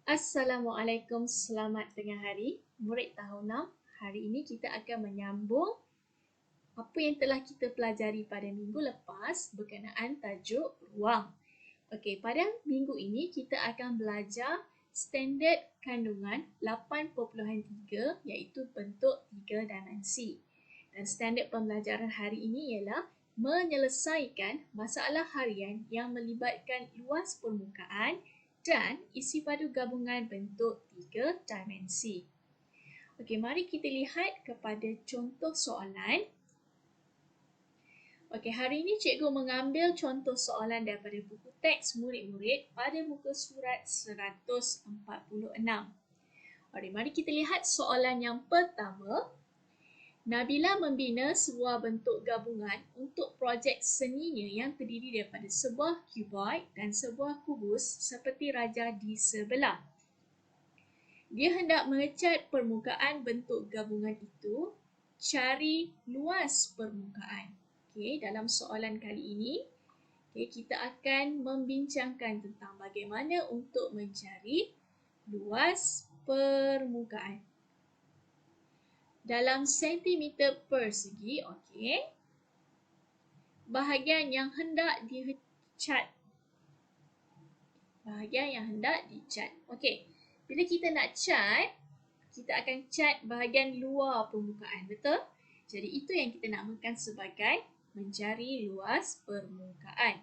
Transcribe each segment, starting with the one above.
Assalamualaikum, selamat tengah hari. Murid tahun 6, hari ini kita akan menyambung apa yang telah kita pelajari pada minggu lepas berkenaan tajuk ruang. Okey, pada minggu ini kita akan belajar standard kandungan 8.3 iaitu bentuk 3 dimensi. Dan standard pembelajaran hari ini ialah menyelesaikan masalah harian yang melibatkan luas permukaan dan isi padu gabungan bentuk 3 dimensi. Okey, mari kita lihat kepada contoh soalan. Okey, hari ini cikgu mengambil contoh soalan daripada buku teks murid-murid pada muka surat 146. Okey, mari kita lihat soalan yang pertama. Nabila membina sebuah bentuk gabungan untuk projek seninya yang terdiri daripada sebuah cuboid dan sebuah kubus seperti raja di sebelah. Dia hendak mengecat permukaan bentuk gabungan itu, cari luas permukaan. Okey, dalam soalan kali ini, kita akan membincangkan tentang bagaimana untuk mencari luas permukaan. Dalam sentimeter persegi, okey. Bahagian yang hendak dicat. Okey. Bila kita nak cat, kita akan cat bahagian luar permukaan, betul? Jadi itu yang kita namakan sebagai mencari luas permukaan.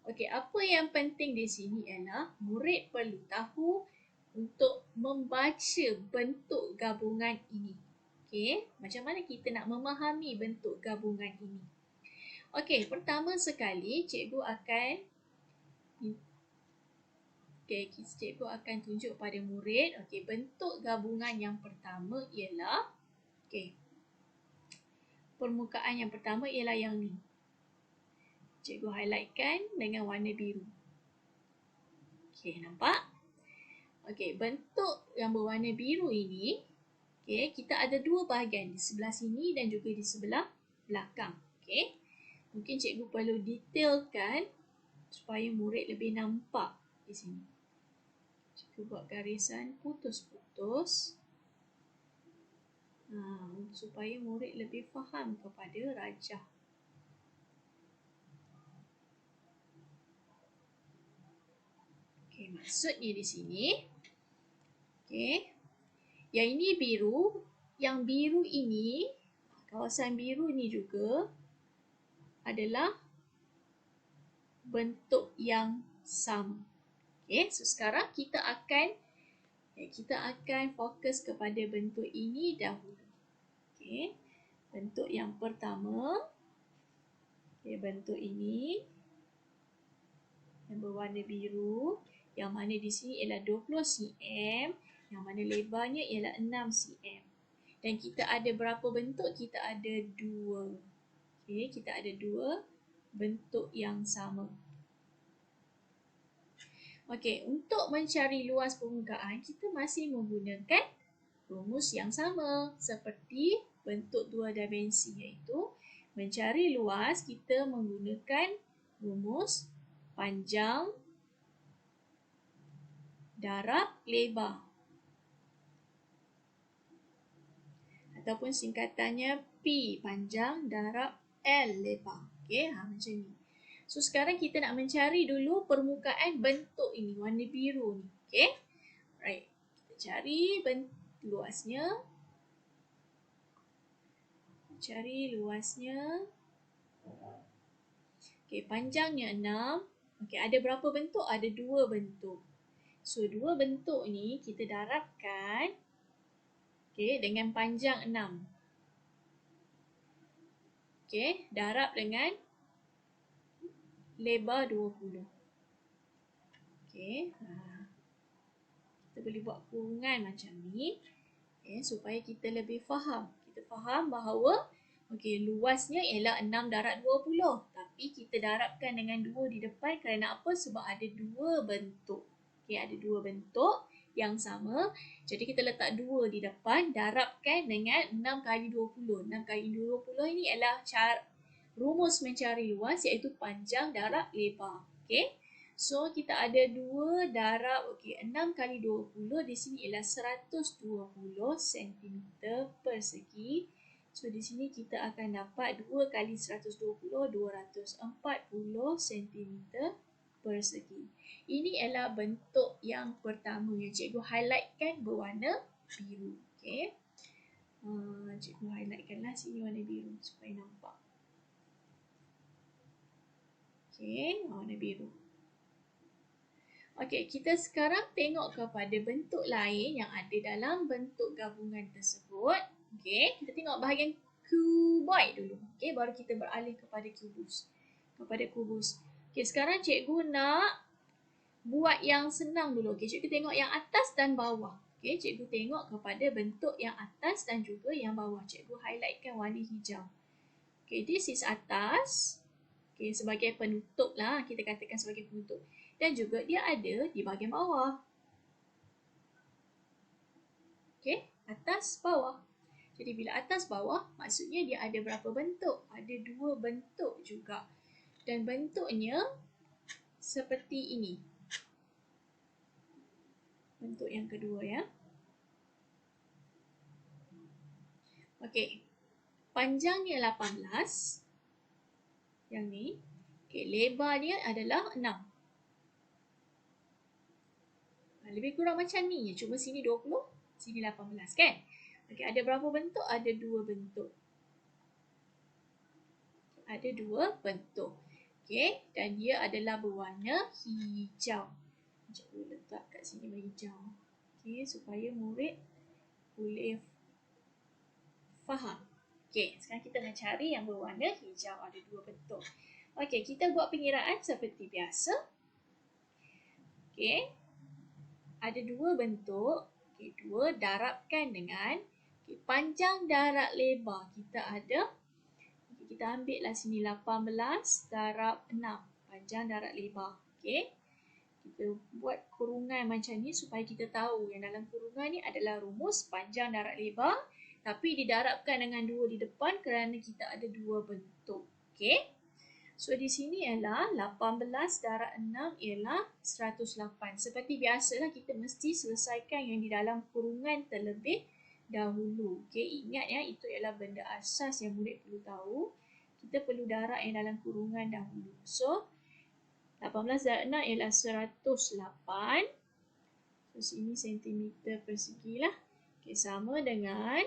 Okey, apa yang penting di sini ialah murid perlu tahu untuk membaca bentuk gabungan ini. Okey, macam mana kita nak memahami bentuk gabungan ini? Okey, pertama sekali cikgu akan tunjuk pada murid. Okey, bentuk gabungan yang pertama ialah permukaan yang pertama ialah yang ni. Cikgu highlightkan dengan warna biru. Okey, nampak? Okey, bentuk yang berwarna biru ini, kita ada dua bahagian, di sebelah sini dan juga di sebelah belakang. Okey. Mungkin cikgu perlu detailkan supaya murid lebih nampak di sini. Cikgu buat garisan putus-putus supaya murid lebih faham kepada rajah. Okey, maksudnya di sini, yang ini biru, yang biru ini, kawasan biru ini juga adalah bentuk yang sama. Okey, so sekarang kita akan fokus kepada bentuk ini dahulu. Okey, bentuk yang pertama, bentuk ini yang berwarna biru, yang mana di sini ialah 20 cm, yang mana lebarnya ialah 6 cm. Dan kita ada berapa bentuk? Kita ada dua. Okey, kita ada dua bentuk yang sama. Okey, untuk mencari luas permukaan, kita masih menggunakan rumus yang sama seperti bentuk dua dimensi, iaitu mencari luas kita menggunakan rumus panjang darab lebar. Ataupun singkatannya P panjang darab L lebar. Okey, macam ni. So sekarang kita nak mencari dulu permukaan bentuk ini, warna biru ni. Okey. Right. Kita cari luasnya. Okey, panjangnya 6. Okey, ada berapa bentuk? Ada dua bentuk. So dua bentuk ni kita darabkan dengan panjang 6. Okey, darab dengan lebar 20. Okey. Kita boleh buat kurungan macam ni, supaya kita lebih faham. Kita faham bahawa luasnya ialah 6 darab 20. Tapi kita darabkan dengan 2 di depan kerana apa? Sebab ada dua bentuk. Ada dua bentuk yang sama. Jadi kita letak 2 di depan, darabkan dengan 6 kali 20. 6 kali 20 ini adalah rumus mencari luas, iaitu panjang darab lebar. Okey. So, kita ada 2 darab, 6 kali 20 di sini ialah 120 cm persegi. So, di sini kita akan dapat 2 kali 120, 240 cm persegi. Ini ialah bentuk yang pertama yang cikgu highlightkan berwarna biru. Okey. Cikgu highlightkanlah sini warna biru supaya nampak. Okey, warna biru. Okey, kita sekarang tengok kepada bentuk lain yang ada dalam bentuk gabungan tersebut. Okey, kita tengok bahagian cuboid dulu. Okey, baru kita beralih kepada kubus. Okey, sekarang cikgu nak buat yang senang dulu. Okey, cikgu tengok yang atas dan bawah. Okey, cikgu tengok kepada bentuk yang atas dan juga yang bawah. Cikgu highlightkan warna hijau. Okey, this is atas. Okey, sebagai penutup lah. Kita katakan sebagai penutup. Dan juga dia ada di bahagian bawah. Okey, atas, bawah. Jadi bila atas, bawah, maksudnya dia ada berapa bentuk? Ada 2 bentuk juga. Dan bentuknya seperti ini. Bentuk yang kedua ya. Okey, panjangnya 18. Yang ni. Okey, lebar dia adalah 6. Lebih kurang macam ni, cuma sini 20, sini 18 kan? Okey, ada berapa bentuk? Ada 2 bentuk. Ada 2 bentuk. Okey, dan dia adalah berwarna hijau. Cikgu letak kat sini warna hijau. Okey, supaya murid boleh faham. Okey, sekarang kita nak cari yang berwarna hijau. Ada 2 bentuk. Okey, kita buat pengiraan seperti biasa. Okey, ada 2 bentuk. Okey, 2 darabkan dengan panjang darab lebar. Kita ada, kita ambil lah sini 18 darab 6. Panjang darab lebar. Okey, kita buat kurungan macam ni supaya kita tahu yang dalam kurungan ni adalah rumus panjang darab lebar. Tapi didarabkan dengan 2 di depan kerana kita ada 2 bentuk. Okey. So, di sini ialah 18 darab 6 ialah 108. Seperti biasalah kita mesti selesaikan yang di dalam kurungan terlebih dahulu. Okey, ingat ya, itu ialah benda asas yang murid perlu tahu. Kita perlu darab yang dalam kurungan dahulu. So, 18 darab 6 ialah 108. So, sini sentimeter persegi lah. Okey, sama dengan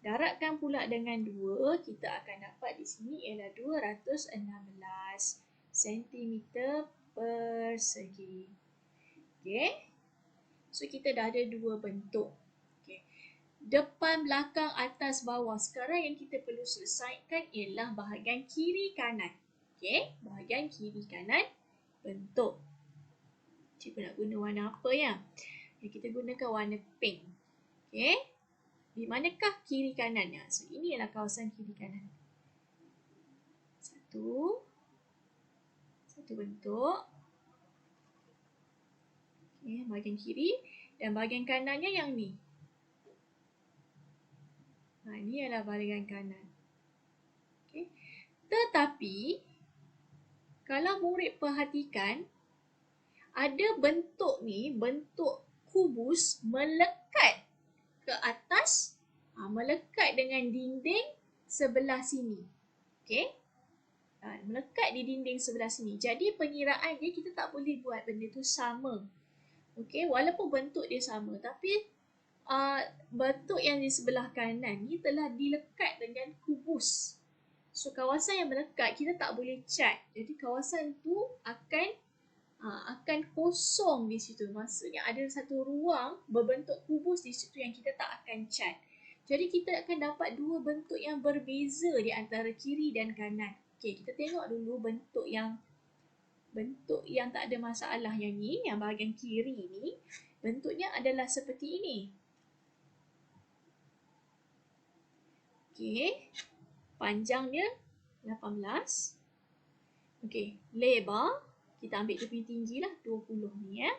darabkan pula dengan 2, kita akan dapat di sini ialah 216 cm persegi. Okey. So, kita dah ada 2 bentuk. Okey. Depan, belakang, atas, bawah. Sekarang yang kita perlu selesaikan ialah bahagian kiri kanan. Okey, bahagian kiri kanan bentuk. Cikgu nak guna warna apa ya? Kita gunakan warna pink. Okey. Di manakah kiri kanannya? So, ini adalah kawasan kiri kanan. Satu bentuk. Okay, bahagian kiri. Dan bahagian kanannya yang ni. Ini adalah bahagian kanan. Okay. Tetapi, kalau murid perhatikan, ada bentuk ni, bentuk kubus melekat ke atas, melekat dengan dinding sebelah sini. Okey. Melekat di dinding sebelah sini. Jadi pengiraan dia kita tak boleh buat benda tu sama. Okey, walaupun bentuk dia sama, tapi bentuk yang di sebelah kanan ni telah dilekat dengan kubus. So kawasan yang melekat kita tak boleh cat. Jadi kawasan tu akan kosong di situ. Maksudnya ada satu ruang berbentuk kubus di situ yang kita tak akan cat. Jadi kita akan dapat 2 bentuk yang berbeza di antara kiri dan kanan. Okey, kita tengok dulu bentuk yang tak ada masalah yang ni, yang bahagian kiri ni, bentuknya adalah seperti ini. Okey, panjang dia 18. Okey, lebar kita ambil tepi tinggi lah 20 ni ya.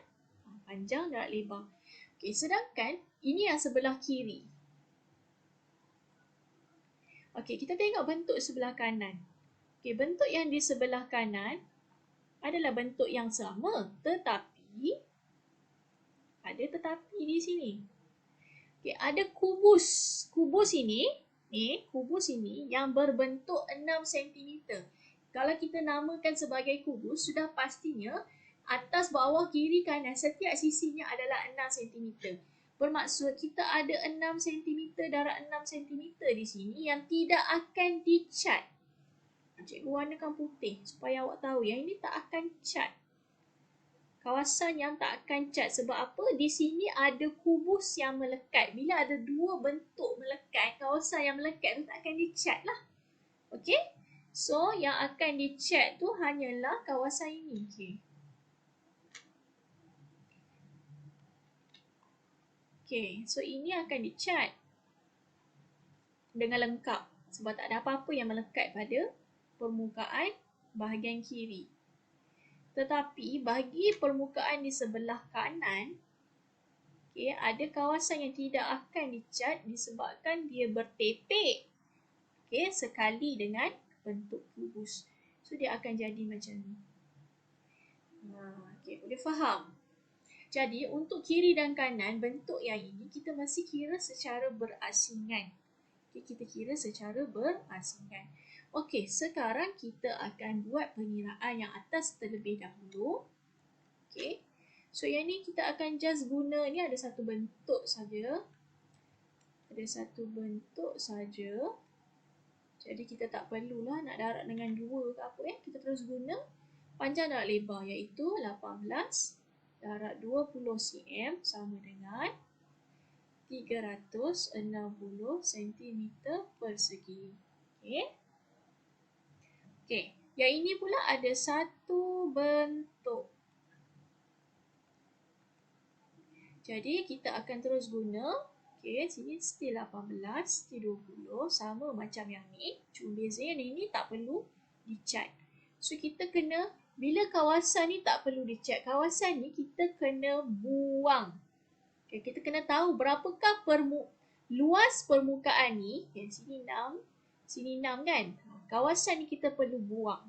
Panjang darab lebar. Okey, sedangkan ini yang sebelah kiri. Okey, kita tengok bentuk sebelah kanan. Okey, bentuk yang di sebelah kanan adalah bentuk yang sama, tetapi ada tetapi di sini. Okay, ada kubus. Kubus ini yang berbentuk 6 cm. Kalau kita namakan sebagai kubus, sudah pastinya atas, bawah, kiri, kanan setiap sisinya adalah 6 cm. Bermaksud kita ada 6 cm darab 6 cm di sini yang tidak akan dicat. Cikgu warnakan putih supaya awak tahu yang ini tak akan cat. Kawasan yang tak akan cat sebab apa? Di sini ada kubus yang melekat. Bila ada dua bentuk melekat, kawasan yang melekat tu tak akan dicat lah. Okey? So, yang akan dicat tu hanyalah kawasan ini. Okey, so ini akan dicat dengan lengkap sebab tak ada apa-apa yang melekat pada permukaan bahagian kiri. Tetapi bagi permukaan di sebelah kanan, okay, ada kawasan yang tidak akan dicat disebabkan dia bertepek, okay, sekali dengan bentuk kubus. So dia akan jadi macam ni. Okay, boleh faham? Jadi untuk kiri dan kanan bentuk yang ini kita masih kira secara berasingan. Okay, kita kira secara berasingan. Okey, sekarang kita akan buat pengiraan yang atas terlebih dahulu. Okey. So yang ni kita akan just guna, ni ada satu bentuk saja. Ada satu bentuk saja. Jadi kita tak perlulah nak darab dengan 2 ke apa ya. Kita terus guna panjang darab lebar iaitu 18 darab 20 cm sama dengan 360 cm persegi. Okey. Okey, yang ini pula ada satu bentuk. Jadi kita akan terus guna. Okey, sini still 18, still 20 sama macam yang ni. Cuma bezanya yang ini tak perlu dicat. So kita kena, bila kawasan ni tak perlu dicat, kawasan ni kita kena buang. Okay, kita kena tahu berapakah luas permukaan ni. Okay, sini 6, sini 6 kan. Kawasan ni kita perlu buang.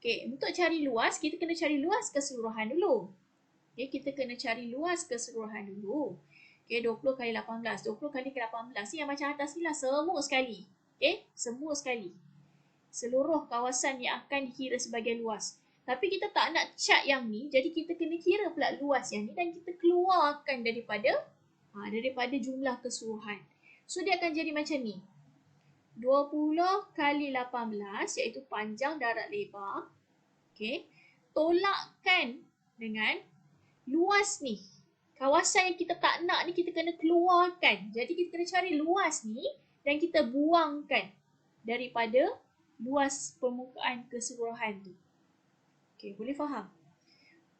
Okay, untuk cari luas, kita kena cari luas keseluruhan dulu. Okay, kita kena cari luas keseluruhan dulu. Okay, 20 kali 18. 20 kali 18 ni yang macam atas ni lah, semua sekali. Okay, semua sekali. Seluruh kawasan yang akan dikira sebagai luas. Tapi kita tak nak cat yang ni, jadi kita kena kira pula luas yang ni dan kita keluarkan daripada jumlah keseluruhan. So dia akan jadi macam ni. 20 kali 18 iaitu panjang darab lebar. Okay. Tolakkan dengan luas ni. Kawasan yang kita tak nak ni kita kena keluarkan. Jadi kita kena cari luas ni dan kita buangkan daripada luas permukaan keseluruhan tu. Okay, boleh faham?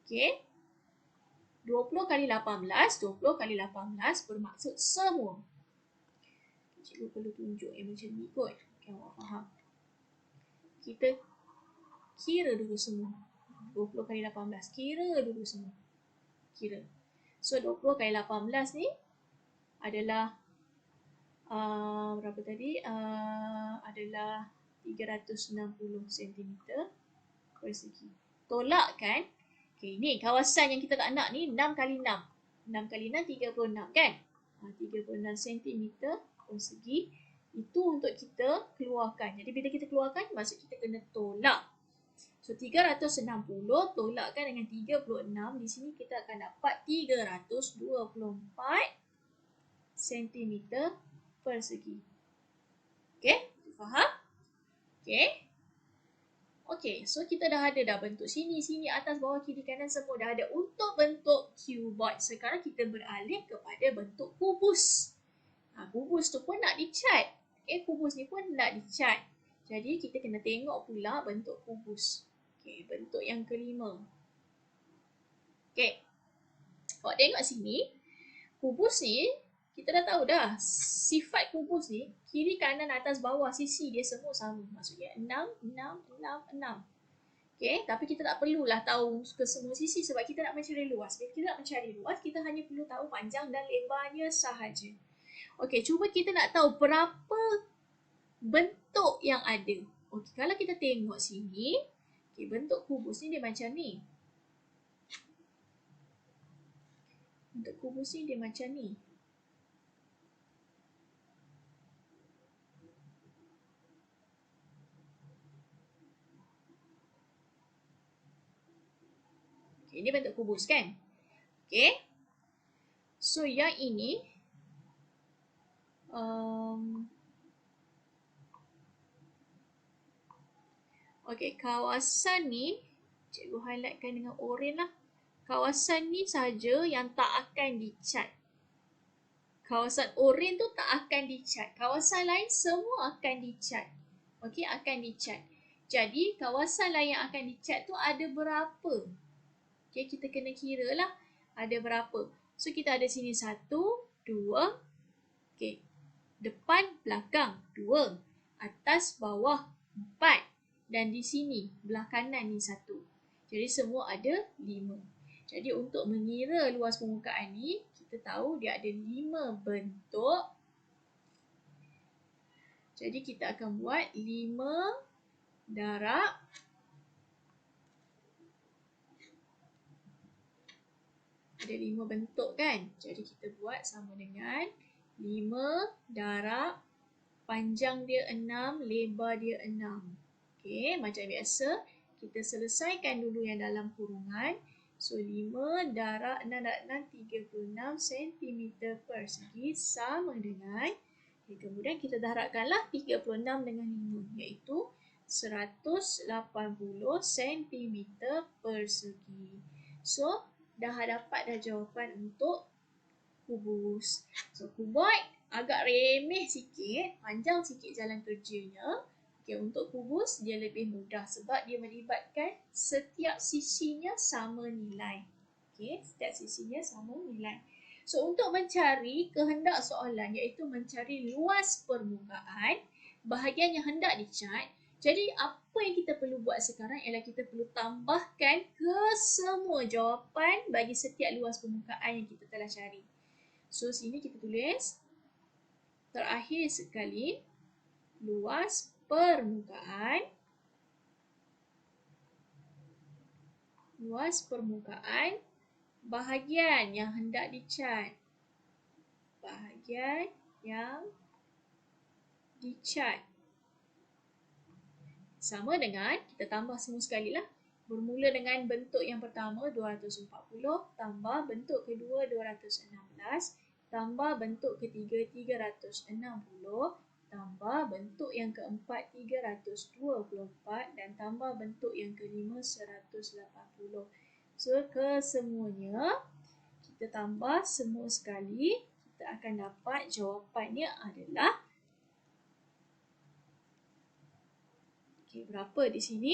Okay. 20 kali 18, 20 kali 18 bermaksud semua. Cikgu perlu tunjuk yang macam ni kot. Okay, awak faham. Kita kira dulu semua. 20 kali 18. Kira dulu semua. Kira. So, 20 kali 18 ni adalah berapa tadi? Adalah 360 cm persegi. Tolak kan? Okay, ni kawasan yang kita tak nak ni 6 kali 6. 6 kali 6, 36 kan? 36 cm persegi. Itu untuk kita keluarkan. Jadi bila kita keluarkan, maksud kita kena tolak. So 360 tolakkan dengan 36. Di sini kita akan dapat 324 cm persegi. Okay, faham? Okay. Okay, so kita dah ada bentuk sini, atas, bawah, kiri, kanan semua dah ada untuk bentuk cuboid. Sekarang kita beralih kepada bentuk kubus. Kubus tu pun nak dicat. Okay, kubus ni pun nak dicat. Jadi kita kena tengok pula bentuk kubus. Okay, bentuk yang kelima. Okay, awak tengok sini. Kubus ni, kita dah tahu dah. Sifat kubus ni, kiri, kanan, atas, bawah, sisi dia semua sama. Maksudnya 6, 6, 6, 6. Okay, tapi kita tak perlulah tahu ke semua sisi sebab kita nak mencari luas. Bila kita nak mencari luas, kita hanya perlu tahu panjang dan lebarnya sahaja. Okay, cuba kita nak tahu berapa bentuk yang ada. Okay, kalau kita tengok sini, Okay, bentuk kubus ni dia macam ni. Bentuk kubus ni dia macam ni. Okay, ini bentuk kubus kan? Okay. So, yang ini okay, kawasan ni cikgu highlightkan dengan oranye lah. Kawasan ni saja yang tak akan dicat. Kawasan oranye tu tak akan dicat. Kawasan lain semua akan dicat. Okey, akan dicat. Jadi, kawasan lain yang akan dicat tu ada berapa? Okey, kita kena kira lah ada berapa. So, kita ada sini 1, 2. Okey, depan, belakang 2. Atas, bawah 4. Dan di sini, belah kanan ni 1. Jadi, semua ada 5. Jadi untuk mengira luas permukaan ni, kita tahu dia ada 5 bentuk. Jadi kita akan buat 5 darab ada 5 bentuk kan? Jadi kita buat sama dengan 5 darab panjang dia 6, lebar dia 6. Okey, macam biasa, kita selesaikan dulu yang dalam kurungan. So, 5 darab 6 darab 6, 36 cm persegi sama dengan, kemudian kita darabkanlah 36 dengan 5, iaitu 180 cm persegi. So, dah dapat dah jawapan untuk kubus. So, kuboid agak remeh sikit, panjang sikit jalan kerjanya. Okay, untuk kubus dia lebih mudah sebab dia melibatkan setiap sisinya sama nilai. Okay, setiap sisinya sama nilai. So, untuk mencari kehendak soalan iaitu mencari luas permukaan bahagian yang hendak dicat. Jadi, apa yang kita perlu buat sekarang ialah kita perlu tambahkan ke semua jawapan bagi setiap luas permukaan yang kita telah cari. So, sini kita tulis terakhir sekali luas permukaan bahagian yang hendak dicat. Bahagian yang dicat. Sama dengan kita tambah semua sekali lah. Bermula dengan bentuk yang pertama 240 tambah bentuk kedua 216 tambah bentuk ketiga 360 tambah bentuk yang keempat 324 dan tambah bentuk yang kelima 180. So, kesemuanya kita tambah semua sekali, kita akan dapat jawapannya adalah berapa di sini?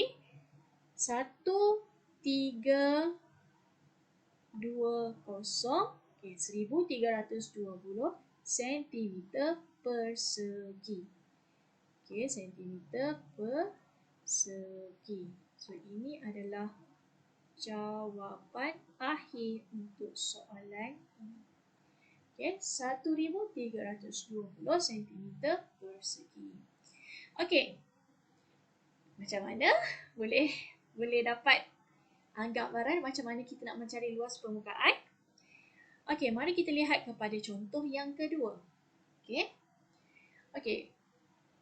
1320 1320 cm persegi. Okey, cm persegi. So, ini adalah jawapan akhir untuk soalan ini. Okey, 1320 cm persegi. Okey. Macam mana? Boleh dapat gambaran macam mana kita nak mencari luas permukaan? Okey, mari kita lihat kepada contoh yang kedua. Okey.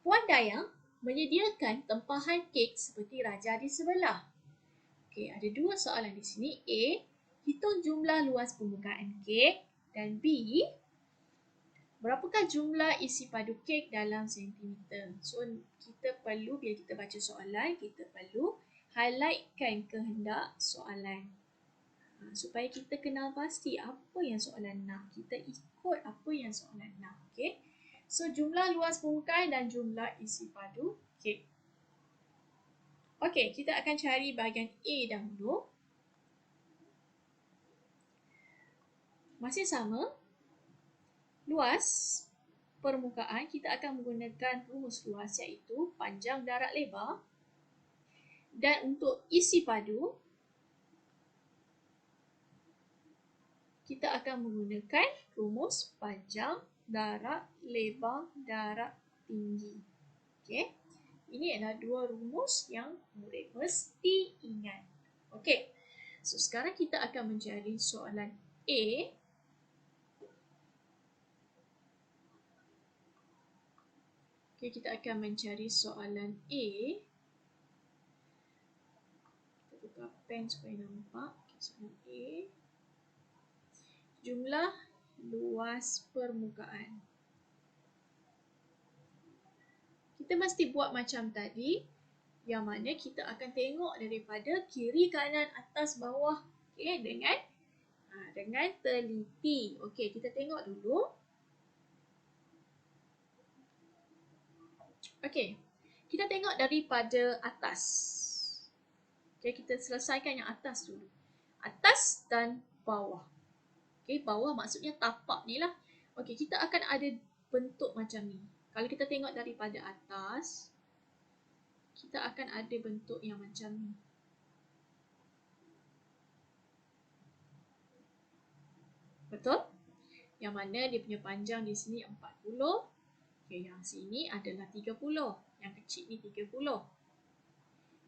Puan Dayang menyediakan tempahan kek seperti raja di sebelah. Okey, ada dua soalan di sini. A, hitung jumlah luas permukaan kek, dan B, berapakah jumlah isi padu kek dalam sentimeter? So, kita perlu, bila kita baca soalan, kita perlu highlightkan kehendak soalan. Supaya kita kenal pasti apa yang soalan nak. Kita ikut apa yang soalan nak. Okay? So, jumlah luas permukaan dan jumlah isi padu kek. Okey, kita akan cari bahagian A dahulu. Masih sama. Luas permukaan, kita akan menggunakan rumus luas iaitu panjang darab lebar. Dan untuk isi padu, kita akan menggunakan rumus panjang darab lebar darab tinggi. Okey. Ini adalah dua rumus yang murid mesti ingat. Okey. So, sekarang kita akan mencari soalan A. Okey, kita akan mencari soalan A. Kita buka pen supaya nampak. Okay, soalan A. Jumlah luas permukaan. Kita mesti buat macam tadi, yang mana kita akan tengok daripada kiri, kanan, atas, bawah, okay, dengan teliti. Okey, kita tengok dulu. Okey, kita tengok daripada atas. Okey, kita selesaikan yang atas dulu. Atas dan bawah. Okey, bawah maksudnya tapak ni lah. Okey, kita akan ada bentuk macam ni. Kalau kita tengok daripada atas, kita akan ada bentuk yang macam ni. Betul? Yang mana dia punya panjang di sini 40. Okey, yang sini adalah 30. Yang kecil ni 30.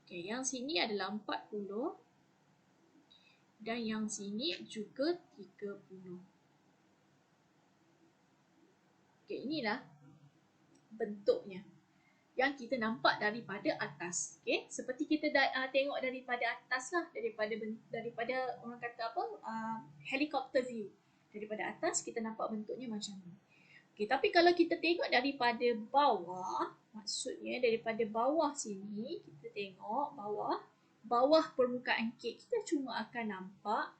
Okey, yang sini adalah 40. Dan yang sini juga 30. Okey, inilah bentuknya yang kita nampak daripada atas. Okey, seperti kita tengok daripada atas lah, daripada orang kata apa, helicopter view. Daripada atas kita nampak bentuknya macam ni. Okey, tapi kalau kita tengok daripada bawah, maksudnya daripada bawah sini, kita tengok bawah permukaan kek, kita cuma akan nampak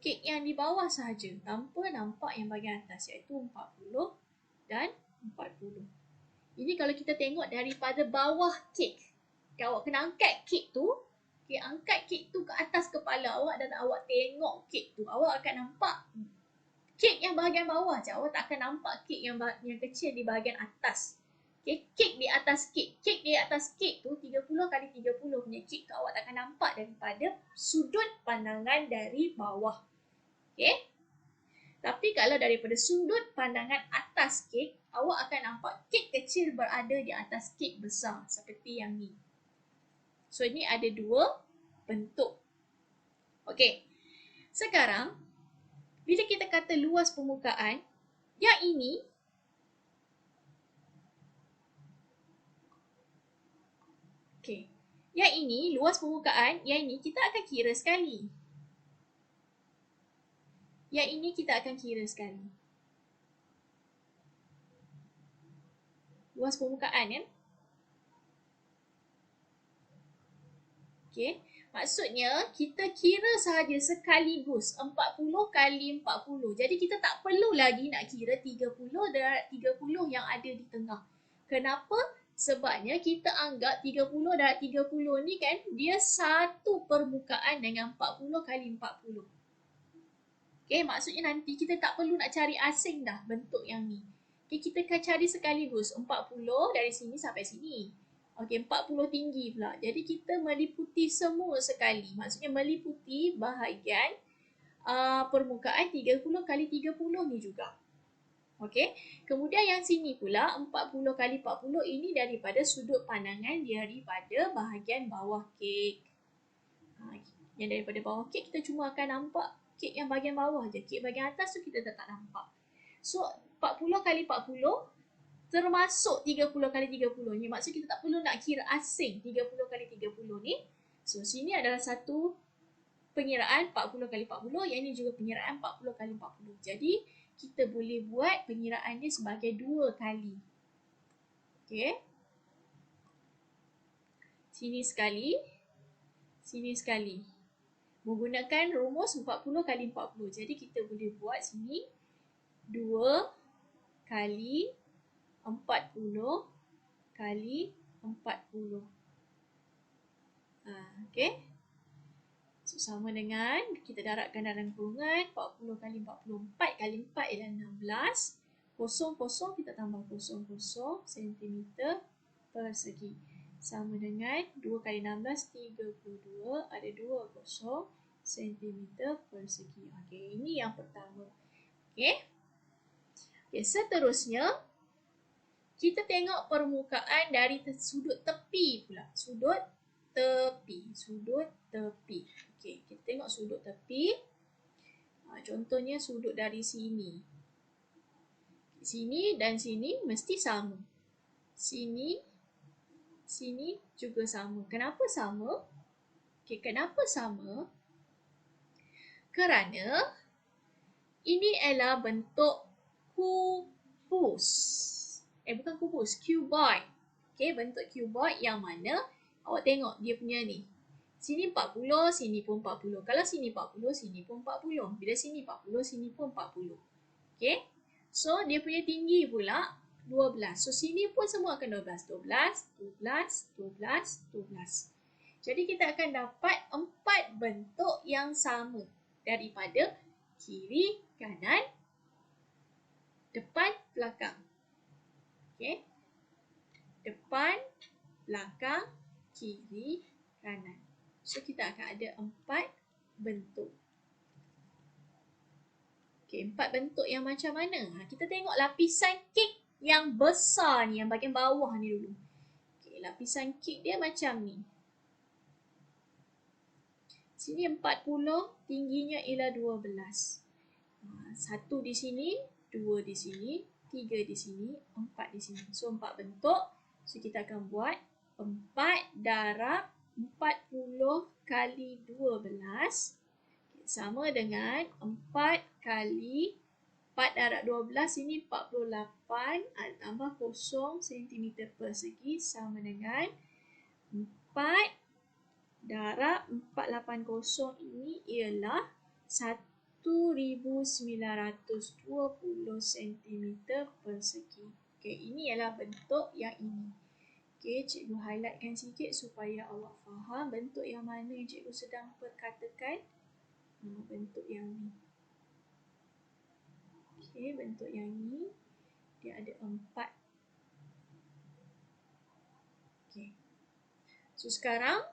kek yang di bawah sahaja, tanpa nampak yang bahagian atas, iaitu 40 dan 40. Ini kalau kita tengok daripada bawah kek. Awak kena angkat kek tu. Okay, angkat kek tu ke atas kepala awak dan awak tengok kek tu. Awak akan nampak kek yang bahagian bawah je. Awak tak akan nampak kek yang kecil di bahagian atas. Okay, kek di atas kek. Kek di atas kek tu 30 kali 30 punya kek tu awak tak akan nampak daripada sudut pandangan dari bawah. Okay. Tapi kalau daripada sudut pandangan atas kek, awak akan nampak kek kecil berada di atas kek besar seperti yang ni. So, ini ada dua bentuk. Okey. Sekarang, bila kita kata luas permukaan, yang ini okey. Yang ini luas permukaan, yang ini kita akan kira sekali. Yang ini kita akan kira sekali. Luas permukaan kan? Okey. Maksudnya kita kira sahaja sekaligus 40 kali 40. Jadi kita tak perlu lagi nak kira 30 dan 30 yang ada di tengah. Kenapa? Sebabnya kita anggap 30 dan 30 ni kan dia satu permukaan dengan 40 kali 40. Okey, maksudnya nanti kita tak perlu nak cari asing dah bentuk yang ni. Okey, kita akan cari sekaligus 40 dari sini sampai sini. Okey, 40 tinggi pula. Jadi kita meliputi semua sekali. Maksudnya meliputi bahagian permukaan 30 kali 30 ni juga. Okey. Kemudian yang sini pula 40 kali 40 ini daripada sudut pandangan daripada bahagian bawah kek. Yang daripada bawah kek kita cuma akan nampak kek yang bahagian bawah je. Kek bahagian atas tu kita tak nampak. So 40 kali 40 termasuk 30 kali 30 ni. Maksud kita tak perlu nak kira asing 30 kali 30 ni. So sini adalah satu pengiraan 40 kali 40. Yang ini juga pengiraan 40 kali 40. Jadi kita boleh buat pengiraan dia sebagai 2 kali. Okay. Sini sekali. Sini sekali. Menggunakan rumus 40 kali 40. Jadi kita boleh buat sini 2 kali 40 kali 40. Okay. So, sama dengan kita darabkan dalam kurungan 40 kali 40. 4 kali 4 ialah 16. Kosong kita tambah kosong cm persegi. Sama dengan 2 kali 16, 32. Ada 2 kosong cm persegi. Okey, ini yang pertama. Okey. Okey, seterusnya kita tengok permukaan dari sudut tepi pula. Sudut tepi. Okey, kita tengok sudut tepi. Contohnya sudut dari sini. Sini dan sini mesti sama. Sini juga sama. Kenapa sama? Okey, kenapa sama? Kerana ini adalah bentuk kubus. Bukan kubus, cuboid. Okey, bentuk cuboid yang mana awak tengok dia punya ni. Sini 40, sini pun 40. Kalau sini 40, sini pun 40. Bila sini 40, sini pun 40. Okey. So, dia punya tinggi pula 12. So, sini pun semua akan 12. 12. Jadi, kita akan dapat 4 bentuk yang sama daripada kiri, kanan, depan, belakang. Okey. Depan, belakang, kiri, kanan. So, kita akan ada 4 bentuk. Okey, 4 bentuk yang macam mana? Kita tengok lapisan kek yang besar ni, yang bahagian bawah ni dulu. Okey, lapisan kek dia macam ni. Sini 40, tingginya ialah 12. 1 di sini, 2 di sini, 3 di sini, 4 di sini. So, 4 bentuk. So, kita akan buat 4 darab 40 kali 12 sama dengan 4 kali 4 darab 12 ini 48 tambah 0 cm persegi sama dengan 4 darab 480 ini ialah 1920 cm persegi. Okey, ini ialah bentuk yang ini. Okey, cikgu highlightkan sikit supaya awak faham bentuk yang mana yang cikgu sedang perkatakan. Bentuk yang ni. Okey, bentuk yang ni dia ada 4. Okey. So, sekarang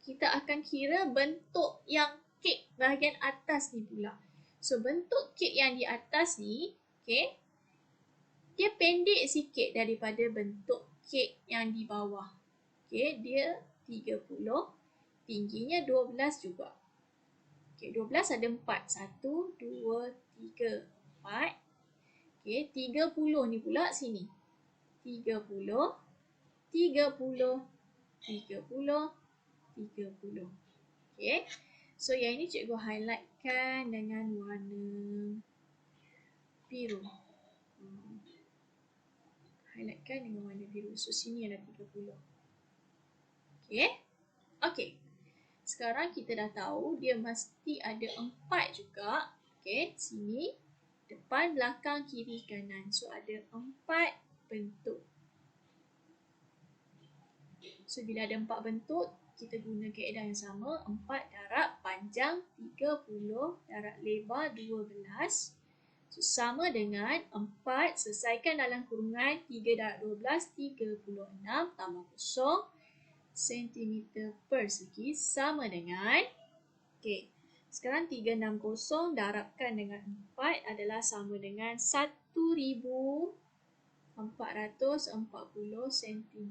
kita akan kira bentuk yang kek bahagian atas ni pula. So, bentuk kek yang di atas ni, okey, dia pendek sikit daripada bentuk kek yang di bawah. Okey, dia 30, tingginya 12 juga. Okey, 12 ada 4. 1, 2, 3, 4. Okey, 30 ni pula sini. 30, 30, 30, 30. Okey. So, yang ini cikgu highlightkan dengan warna biru. Highlightkan dengan warna biru. So, sini ada 30. Okey. Okey. Sekarang kita dah tahu dia mesti ada 4 juga. Okey, sini, depan, belakang, kiri, kanan. So, ada 4 bentuk. So, bila ada 4 bentuk, kita guna kaedah yang sama. 4 darab panjang 30 darab lebar 12. So, sama dengan 4, selesaikan dalam kurungan 3 darab 12, 36 tambah 0 cm persegi sama dengan, okey, sekarang 360 darabkan dengan 4 adalah sama dengan 1440 cm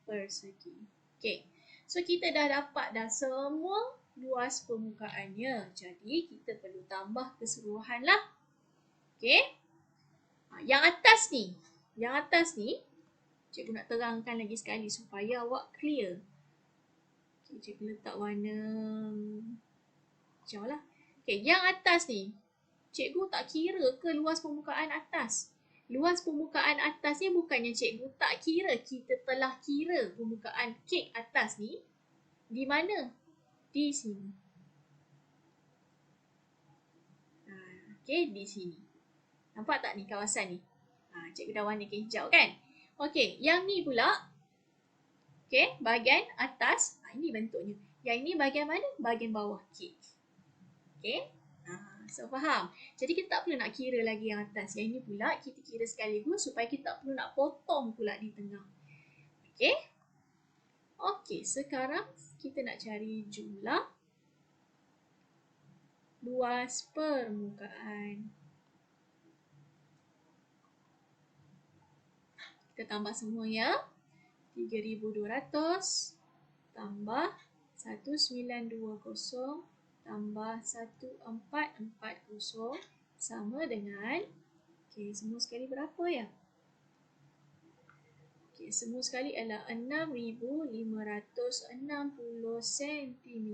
persegi. Okey, so kita dah dapat dah semua luas permukaannya. Jadi, kita perlu tambah keseluruhan lah. Okey, yang atas ni, cikgu nak terangkan lagi sekali supaya awak clear. Okay, cikgu letak warna hijau lah. Okay, yang atas ni, cikgu tak kira ke luas permukaan atas? Luas permukaan atas ni bukannya cikgu tak kira. Kita telah kira permukaan kek atas ni di mana? Di sini. Okay, di sini. Nampak tak ni kawasan ni? Cikgu dah warnakan hijau kan? Okey, yang ni pula, okey, bahagian atas, ini bentuknya. Yang ini bahagian mana? Bahagian bawah kek. Okey, so faham? Jadi kita tak perlu nak kira lagi yang atas. Yang ini pula kita kira sekaligus supaya kita tak perlu nak potong pula di tengah. Okey? Okey, sekarang kita nak cari jumlah luas permukaan. Kita tambah semua ya. 3,200 tambah 1920 tambah 1440 sama dengan, semua sekali berapa ya? Semua sekali adalah 6,560 cm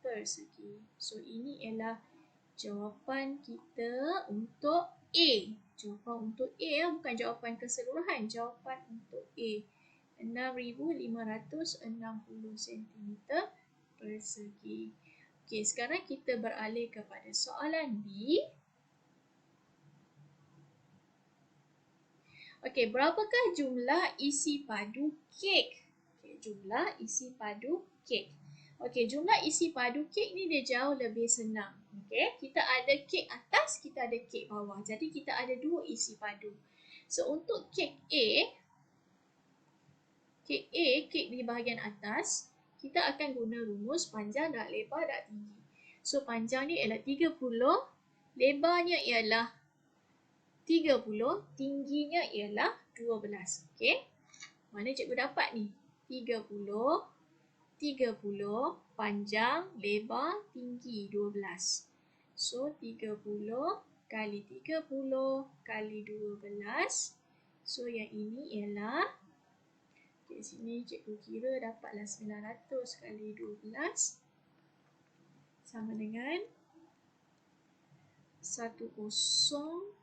persegi. So, ini ialah jawapan kita untuk A. Jawapan untuk A, bukan jawapan keseluruhan. Jawapan untuk A. 6,560 cm persegi. Sekarang kita beralih kepada soalan B. Berapakah jumlah isi padu kek? Jumlah isi padu kek. Jumlah isi padu kek ni dia jauh lebih senang. Kita ada kek atas, kita ada kek bawah. Jadi kita ada dua isi padu. So untuk kek A, kek di bahagian atas, kita akan guna rumus panjang dan lebar dan tinggi. So panjang ni ialah 30, lebarnya ialah 30, tingginya ialah 12. Mana cikgu dapat ni? 30, panjang, lebar, tinggi 12. So 30 kali 30 kali 12. So yang ini ialah, sini cikgu kira dapatlah 900 kali 12 sama dengan 10,800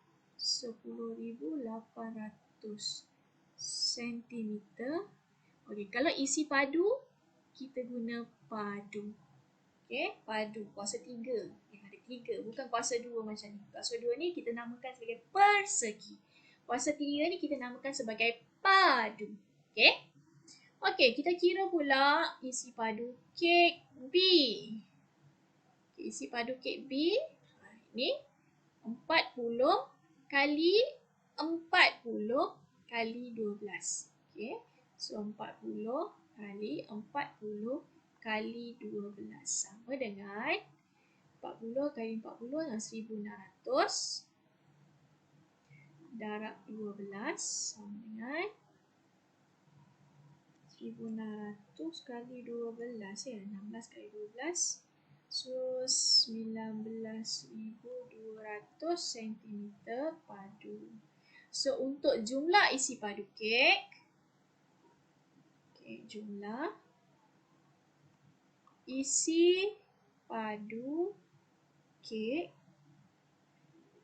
cm. Kalau isi padu, kita guna padu. Padu, kuasa 3. Ada 3, bukan kuasa 2 macam ni. Kuasa 2 ni kita namakan sebagai persegi. Kuasa 3 ni kita namakan sebagai padu. Kita kira pula isi padu kek B. Isi padu kek B, ni 40 kali 40 kali 12. So 40 kali 40 kali 12 sama dengan 40 kali 40 dengan 1,600 darab 12 sama dengan 1,600 kali 12 ya, 16 kali 12. So 19,200 cm padu. So untuk jumlah isi padu kek, jumlah isi padu kek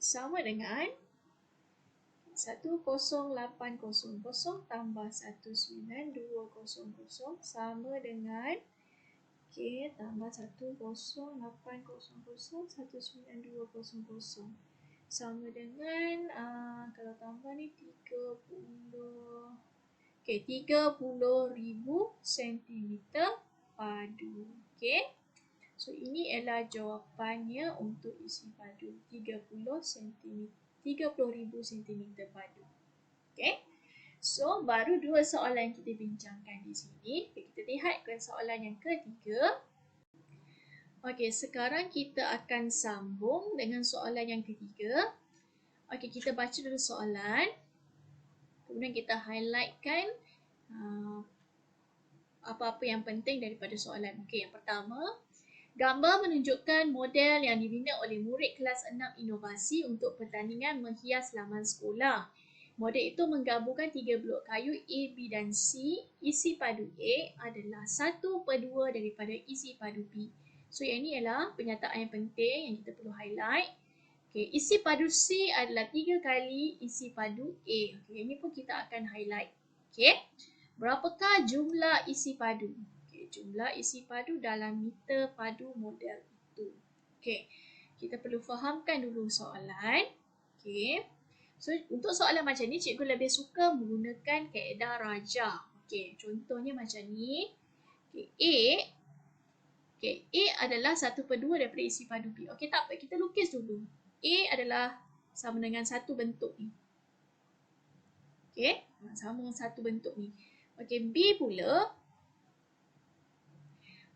sama dengan 10,800 tambah 19,200 sama dengan tambah 10,800 19,200 sama dengan kalau tambah ni 30,000 cm padu. So ini adalah jawapannya untuk isi padu 30,000 cm padu. So baru dua soalan kita bincangkan di sini. Kita lihat ke soalan yang ketiga. Sekarang kita akan sambung dengan soalan yang ketiga. Kita baca dulu soalan. Kemudian kita highlightkan apa-apa yang penting daripada soalan. Yang pertama, gambar menunjukkan model yang dibina oleh murid kelas 6 inovasi untuk pertandingan menghias laman sekolah. Model itu menggabungkan 3 blok kayu A, B dan C. Isi padu A adalah 1/2 daripada isi padu B. So yang ini adalah pernyataan yang penting yang kita perlu highlight. Isi padu C adalah 3 kali isi padu A. Ini pun kita akan highlight. Berapakah jumlah isi padu? Jumlah isi padu dalam meter padu model itu. Kita perlu fahamkan dulu soalan. So untuk soalan macam ni, cikgu lebih suka menggunakan kaedah rajah. Contohnya macam ni. A adalah 1/2 daripada isi padu B. Tak apa, kita lukis dulu. A adalah sama dengan satu bentuk ni. Sama dengan satu bentuk ni. B pula.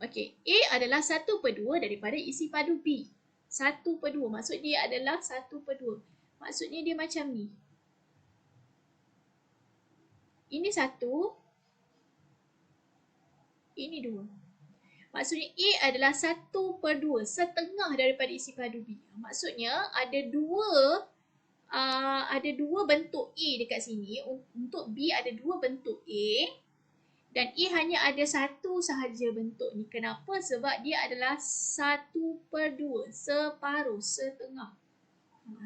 A adalah 1/2 daripada isi padu B. 1/2. Maksud dia adalah 1/2. Maksudnya dia macam ni. Ini 1, ini 2. Maksudnya A adalah 1/2, setengah daripada isi padu B. Maksudnya ada dua bentuk A dekat sini. Untuk B ada 2 bentuk A dan A hanya ada 1 sahaja bentuk ni. Kenapa? Sebab dia adalah 1/2, separuh, setengah.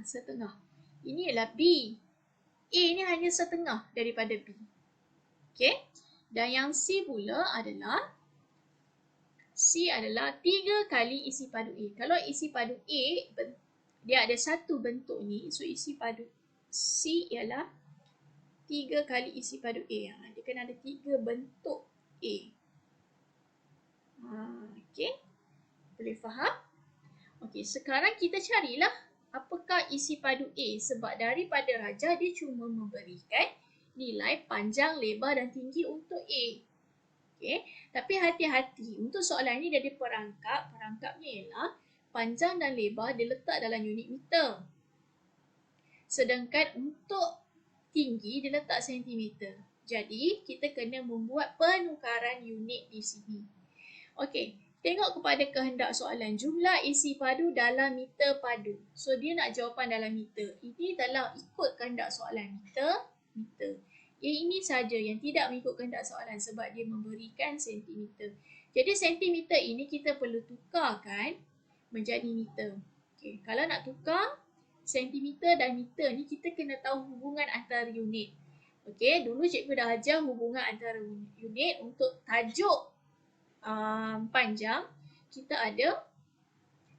Setengah. Ini adalah B. A ni hanya setengah daripada B. Okey? Dan yang C pula adalah 3 kali isi padu A. Kalau isi padu A dia ada 1 bentuk ni, so isi padu C ialah 3 kali isi padu A. Dia kena ada 3 bentuk A. Okey. Boleh faham? Okey, sekarang kita carilah apakah isi padu A, sebab daripada rajah dia cuma memberikan nilai panjang, lebar dan tinggi untuk A. Okey, tapi hati-hati, untuk soalan ni dia ada perangkap. Perangkapnya ialah panjang dan lebar diletak dalam unit meter. Sedangkan untuk tinggi diletak sentimeter. Jadi, kita kena membuat penukaran unit di sini. Okey, tengok kepada kehendak soalan. Jumlah isi padu dalam meter padu. So, dia nak jawapan dalam meter. Ini dalam ikut kehendak soalan. Meter. Yang ini saja yang tidak mengikut kehendak soalan sebab dia memberikan sentimeter. Jadi, sentimeter ini kita perlu tukarkan menjadi meter. Okey, kalau nak tukar sentimeter dan meter ni, kita kena tahu hubungan antara unit. Okey, dulu cikgu dah ajar hubungan antara unit. Untuk tajuk panjang, kita ada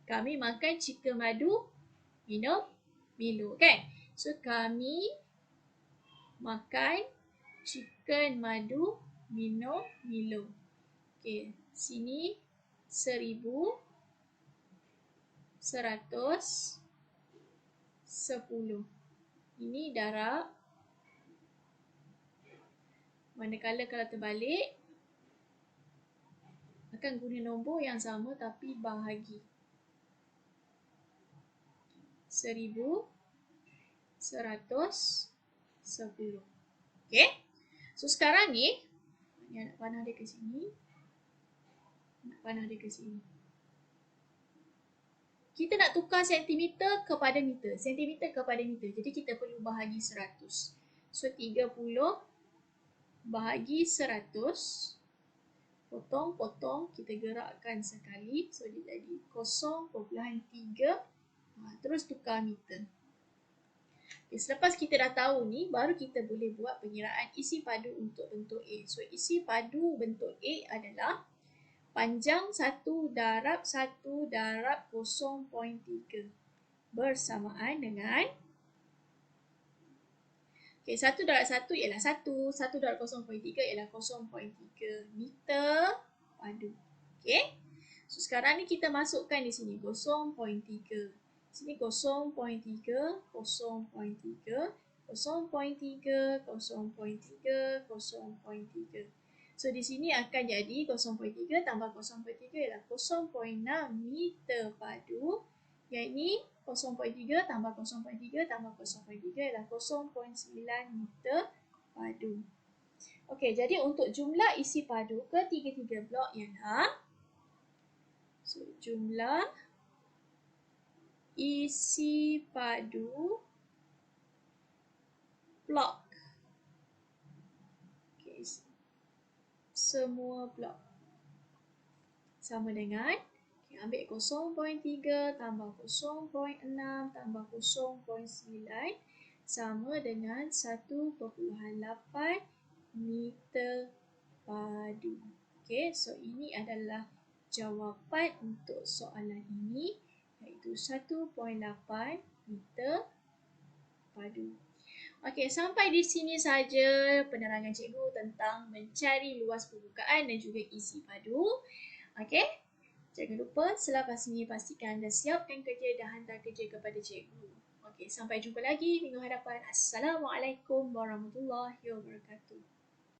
kami makan chicken madu, minum Milo, kan? So, kami makan chicken madu, minum Milo. Okey, sini 1000, 100, 10. Ini darab. Manakala kalau terbalik, akan guna nombor yang sama tapi bahagi. 1000, 100, 10. Okey? So, sekarang ni, nak panah dia ke sini. Nak panah dia ke sini. Kita nak tukar sentimeter kepada meter. Sentimeter kepada meter. Jadi, kita perlu bahagi 100. So, 30 bahagi 100. Potong, kita gerakkan sekali. So, dia jadi 0.3. Terus tukar meter. Okay, selepas kita dah tahu ni, baru kita boleh buat pengiraan isi padu untuk bentuk A. So, isi padu bentuk A adalah panjang 1 darab 1 darab 0.3 bersamaan dengan 1 darab 1 ialah 1, 1 darab 0.3 ialah 0.3 meter padu. Okey. So, sekarang ni kita masukkan di sini 0.3. Sini 0.3, 0.3, 0.3, 0.3, 0.3. So, di sini akan jadi 0.3 tambah 0.3 ialah 0.6 meter padu. Yang ini 0.3 tambah 0.3 tambah 0.3 ialah 0.9 meter padu. Okey, jadi untuk jumlah isi padu ketiga-tiga blok ialah jumlah isi padu blok. Okay. Semua blok sama dengan ambil 0.3 tambah 0.6 tambah 0.9 sama dengan 1.8 meter padu. Okay, so ini adalah jawapan untuk soalan ini, iaitu 1.8 meter padu. Okey, sampai di sini saja penerangan cikgu tentang mencari luas permukaan dan juga isi padu. Okey, jangan lupa selepas ini pastikan anda siapkan kerja dan hantar kerja kepada cikgu. Okey, sampai jumpa lagi minggu hadapan. Assalamualaikum warahmatullahi wabarakatuh.